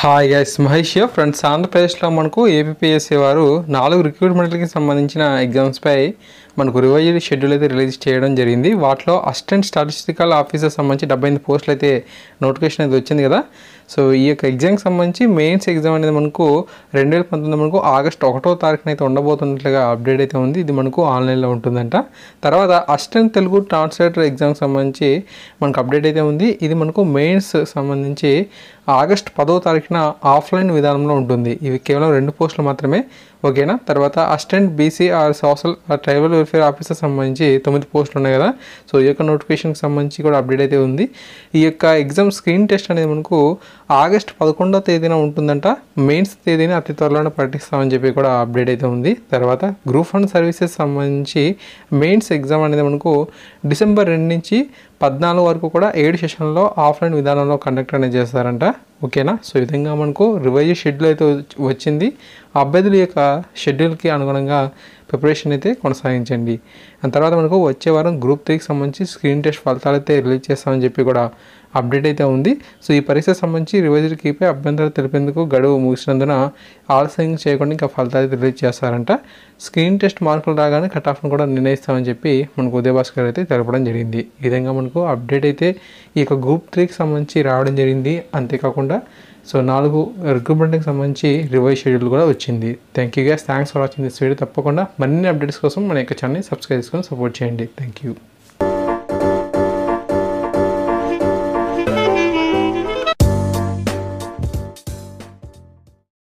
Hi guys, Mahesh friends. ఆంధ్రప్రదేశ్లో మనకు APSC వారు 4 రిక్రూట్మెంట్లకి సంబంధించిన ఎగ్జామ్స్పై మనకు రివైజ్డ్ షెడ్యూల్ అయితే రిలీజ్ చేయడం జరిగింది. వాటిలో అసిస్టెంట్ స్టాటిస్టికల్ ఆఫీసర్ సంబంధించి 78 పోస్టులు అయితే నోటిఫికేషన్ అయితే వచ్చింది కదా. సో ఈ యొక్క ఎగ్జామ్కి సంబంధించి మెయిన్స్ ఎగ్జామ్ అనేది మనకు 2019 మనకు ఆగస్టు 1వ తారీఖున అయితే ఉండబోతున్నట్లుగా అప్డేట్ అయితే ఉంది. ఇది మనకు ఆన్లైన్లో ఉంటుందంట. తర్వాత అసిస్టెంట్ తెలుగు ట్రాన్స్లేటర్ ఎగ్జామ్కి సంబంధించి మనకు అప్డేట్ అయితే ఉంది. ఇది మనకు మెయిన్స్ సంబంధించి ఆగస్టు 10వ తారీఖున ఆఫ్లైన్ విధానంలో ఉంటుంది. ఇవి కేవలం 2 పోస్టులు మాత్రమే, ఓకేనా. తర్వాత assistant BC or social tribal welfare officer సంబంధించి 9 పోస్టులు ఉన్నాయి కదా. సో ఈ యొక్క నోటిఫికేషన్కి సంబంధించి కూడా అప్డేట్ అయితే ఉంది. ఈ యొక్క ఎగ్జామ్ స్క్రీన్ టెస్ట్ అనేది మనకు ఆగస్టు 11వ తేదీన ఉంటుందంట. మెయిన్స్ తేదీని అతి త్వరలోనే ప్రకటిస్తామని చెప్పి కూడా అప్డేట్ అయితే ఉంది. తర్వాత గ్రూప్ 1 సర్వీసెస్ సంబంధించి మెయిన్స్ ఎగ్జామ్ అనేది మనకు డిసెంబర్ 2 నుంచి 14 వరకు కూడా 7 సెషన్లో ఆఫ్లైన్ విధానంలో కండక్ట్ అనేది చేస్తారంట, ఓకేనా. సో ఈ విధంగా మనకు రివైజ్ షెడ్యూల్ అయితే వచ్చింది. అభ్యర్థుల యొక్క షెడ్యూల్కి అనుగుణంగా ప్రిపరేషన్ అయితే కొనసాగించండి. దాని తర్వాత మనకు వచ్చే వారం గ్రూప్ 3కి సంబంధించి స్క్రీన్ టెస్ట్ ఫలితాలు అయితే రిలీజ్ చేస్తామని చెప్పి కూడా అప్డేట్ అయితే ఉంది. సో ఈ పరీక్ష సంబంధించి రివైజ్డ్ కీపై అభ్యంతరాలు తెలిపేందుకు గడువు ముగిసినందున ఆలస్యం చేయకుండా ఇంకా ఫలితాలు అయితే రిలీజ్ చేస్తారంట. స్క్రీన్ టెస్ట్ మార్కులు రాగానే కట్ ఆఫ్ను కూడా నిర్ణయిస్తామని చెప్పి మనకు ఉదయభాస్కర్ అయితే తెలపడం జరిగింది. ఈ విధంగా మనకు అప్డేట్ అయితే ఈ యొక్క గ్రూప్ 3కి సంబంధించి రావడం జరిగింది. అంతేకాకుండా సో 4 రిక్రూట్మెంట్కి సంబంధించి రివైజ్ షెడ్యూల్ కూడా వచ్చింది. Thank you guys, thanks for watching this video. తప్పకుండా మరిన్ని అప్డేట్స్ కోసం మన యొక్క ఛానల్ని సబ్స్క్రైబ్ చేసుకొని సపోర్ట్ చేయండి. Thank you.